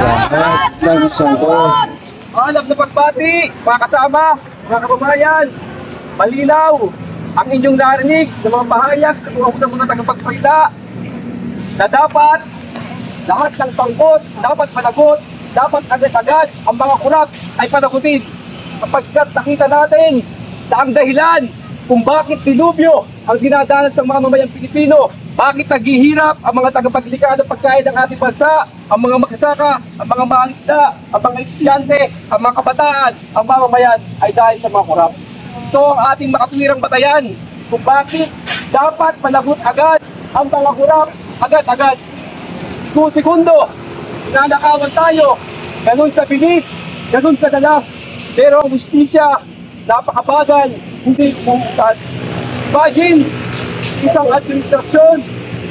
lahat ng sagot. Alam na pagbati, mga kasama, mga kababayan, malinaw ang inyong narinig ng mga pahayag sa mga tagapagsalita na dapat lahat ng sangkot, dapat panagot, dapat agad-agad ang mga kurap ay panagutin. Sapagkat nakita natin na ang dahilan kung bakit dilubyo ang dinadanas ng mga mamayang Pilipino, bakit naghihirap ang mga tagapaglikha ng pagkain ng ating bansa, ang mga magsasaka, ang mga mangingisda, ang mga estudyante, ang mga kabataan, ang mamamayan ay dahil sa mga kurap. Ito ang ating makatwirang batayan kung bakit dapat panagot agad ang mga kurap agad-agad. Segundo, nanakawan tayo, ganun kabilis, ganun kadalas, pero ang justisya, napakabagal, hindi umuusad. Imagine, isang administrasyon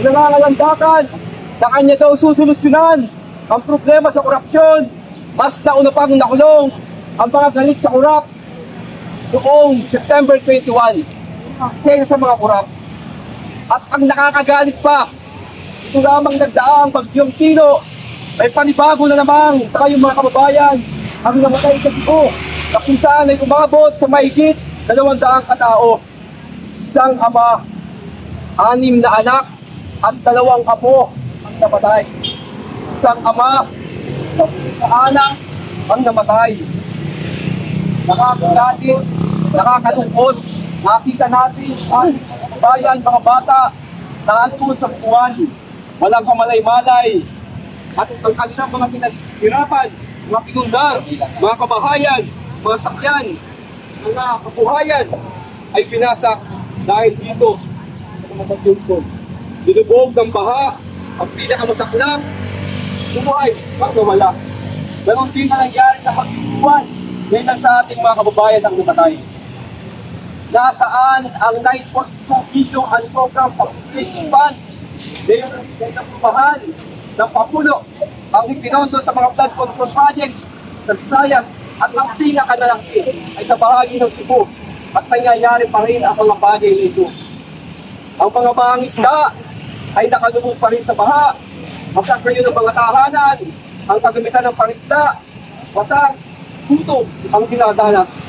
na nangangalandakan na kanya daw susolusyonan ang problema sa korupsyon, mas nauna pang nakulong ang mga galit sa kurap noong September 21 kaya sa mga kurap. At ang nakakagalit pa, ito lamang nagdaang Bagyong Tino, may panibago na namang kayong mga kababayan ang namatay sa Cebu na kung saan ay umabot sa mahigit 200 katao. Isang ama, 6 na anak at 2 apo ang namatay. Isang ama, 10 anak ang namatay. Nakakagalit, nakakalungkot, nakita natin ang bayan, mga bata na andun sa buwan, walang kamalay-malay, at ang kanilang mga pinaghirapan, mga pinundar, mga kabahayan, mga sakyan, mga kabuhayan ay pinasak dahil dito sa mga pagtungkol. Dinubog ng baha ang pinakamasaklap, buhay at nawala. Ganon din na nangyari sa pagtungkuan ngayon sa ating mga kababayan ang namatay. Nasaan ang 9.2 billion ang program population funds ngayon sa pamahal ng Papulo ang ipinonso sa mga flood control projects sa Visayas at ang pinakalalaki ay sa bahagi ng Cebu at nangyayari pa rin ang mga bagay nito. Ang mga mangingisda ay nakalubog pa rin sa baha, magkakaroon ng mga tahanan, ang kagamitan ng pangisda, wasag, gutom ang dinadanas.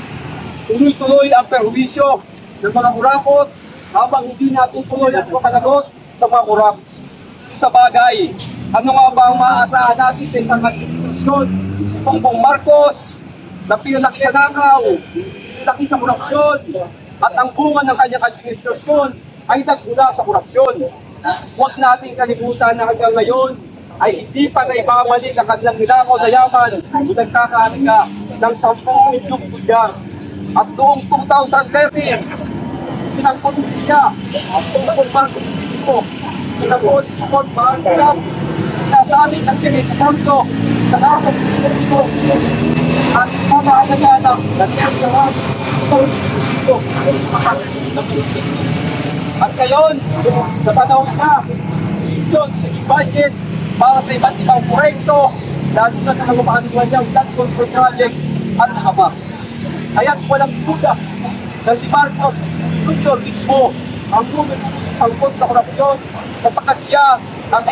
Tuloy-tuloy ang perwisyo ng mga kurakot habang hindi natutuloy ang pagkalagot sa mga kurap. Sa bagay, ano nga ba ang maaasahan natin sa isang administrasyon? Bongbong Marcos na pinalaki sa nakaw, pinalaki sa korupsyon, at ang bunga ng kanyang administrasyon ay nagmula sa korupsyon. Huwag nating kalimutan na hanggang ngayon ay hindi pa na ibabalik ang kanilang nilakaw na yaman kung nagkakahalaga ng 10 milyong dolyar. At noong 2013, sinangkot siya at tungkol sa politiko, sinangkot sa pagbahagisap, sinasabi ng sinispondo sa nakapag politiko at mamahalaga ng nagsasaran sa politiko. At ngayon, sa panahon na, yun, budget para sa iba't ibang proyekto, lalo na sa nagmamahalaga niyang flood control project at nakaba. Kaya't walang duda na si Marcos Jr. mismo ang sangkot sa korupsyon sapagkat siya ang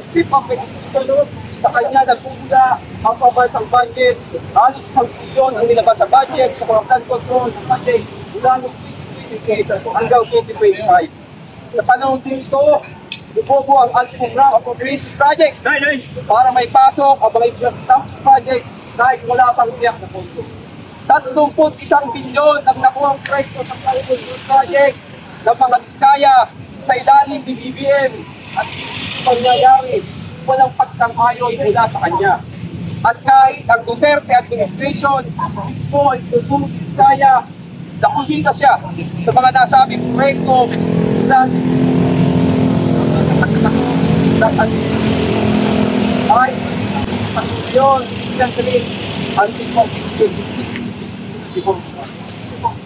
chief of executive sa kanya nagpupula ang pambansang budget. Halos 1 bilyon ang nilabas sa budget sa flood control project mula noong 2028 hanggang 2025. Sa panahon din ito, ibobo ang Ultimate Round Appropriation Project para may pasok ang mga infrastructure project dahil wala pang tiyak na pondo. 31 bilyon ang nakuhang proyekto sa Ultimate Project ng mga Diskaya sa ilalim ng BBM at pangyayari walang pagsang-ayon mula sa kanya. At kahit ang Duterte administration mismo ay tutulong ng Diskaya, nakuhita siya sa mga nasabing proyekto na ay yun, siyempre, ang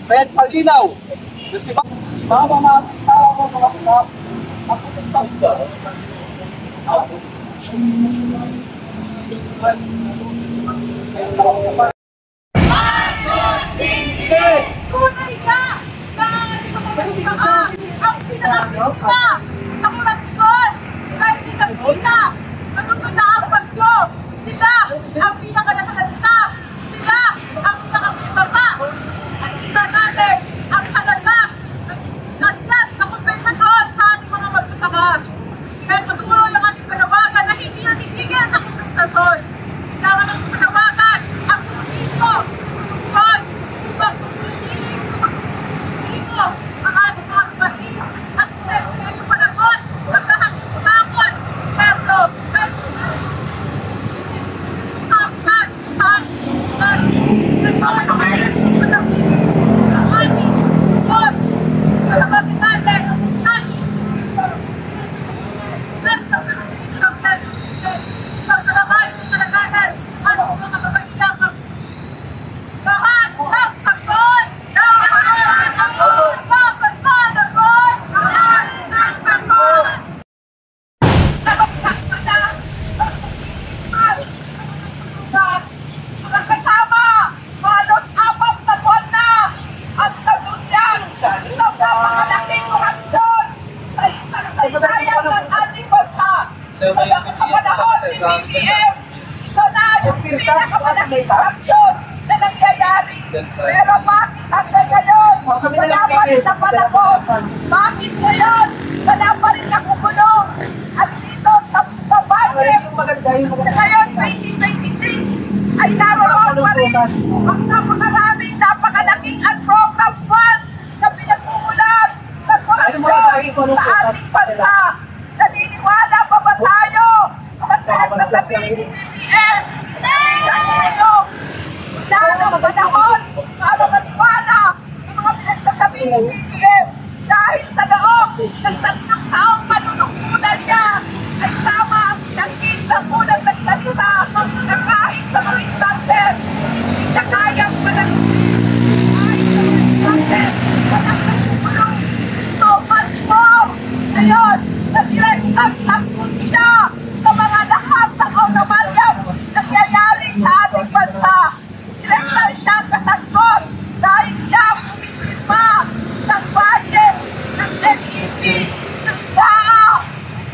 kaya't palinaw na si Mama mga tao mo mga pinap ang pagkakita tunay ka! Bakit ito pagkakita ang pinakakita? Ang korupsyon! Kahit kitang-kita! Matutuna ang sa panahon ni BBM. Ito na yung pinakamalaking korupsyon na nangyayari. Pero bakit hanggang ngayon, wala pa rin sa panahon? Bakit ngayon, wala pa rin nakukulong? At dito sa budget, ngayon 2026, ay naroon pa rin ang napakaraming napakalaking unprogram fund na pinagmumulan ng korupsyon sa ating bansa. Naniniwala pa ba tayo? At sasabihin ni BBM, wala ng panahon para maniwala sa mga pinagsasabihin ni BBM dahil sa loob ng 3 taong manunungkulan niya ay tama ang nakita po ng nagsalita na kahit sa mga instances hindi niya kayang so much more. Ngayon, nag-direktang sangkot siya sa mga lahat ng anomalyang nangyayari sa ating bansa. Direktang siyang kasangkot dahil siya pumipirma ng budget, ng NEP, ng DAA,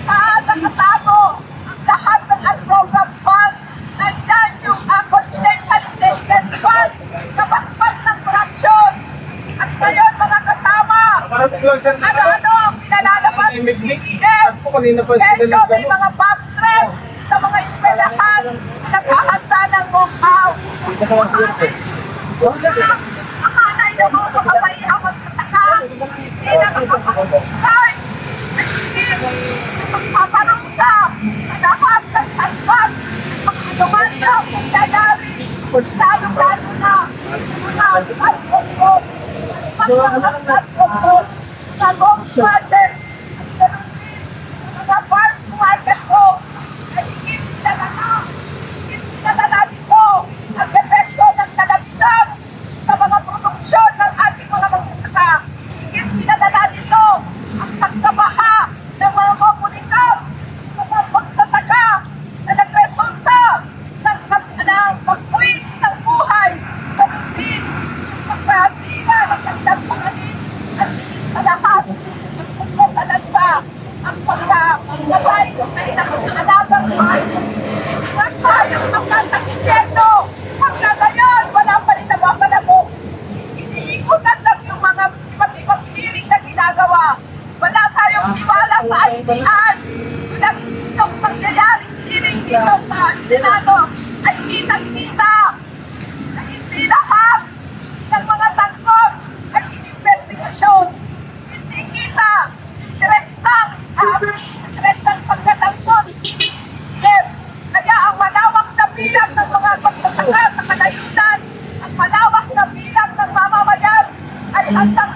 saan nakatago ang lahat ng unprogram fund. Nandyan yung confidential investment fund na bakbak ng korupsyon. At ngayon mga kasama, ano ang pinalalabas ni BBM? Kesyo may mga back trip sa mga eskwelahan na nagkahanda ng walkout. Akanay na mo makapaihang magsasaka, hindi na makapagpapay, hindi magpaparungsa sa lahat ng salbat, ang anomalya kung nangyayari, lalo-lalo na at bukod. Sa ghost project, mga farm market ko, ay higit na dito ang epekto ng talagdag sa mga produksyon ng ating mga magsasaka. Higit na dito ang pagkabaha ng mga komunidad sa mga magsasaka na nagresulta ng pagbuwis ng buhay sa din, pagkasira ng kanilang panganin at sa lahat ang pagkasalanta ang pagkakabay ay nakakalagang bahay. Huwag tayong magkasang impyerno. Hanggang ngayon, wala pa rin nababalabog. Iniikutan lang yung mga iba't-ibang hearing na ginagawa. Wala tayong tiwala sa ICI. Walang itong pangyayari hearing dito sa Senado ay kitang-kita na hindi lahat ng mga sangkot ay investigasyon. Hindi kita direktang pagkasangkot. Kaya ang malawak na bilang ng mga magsasaka sa kalayunan, ang malawak na bilang ng mamamayan ay handang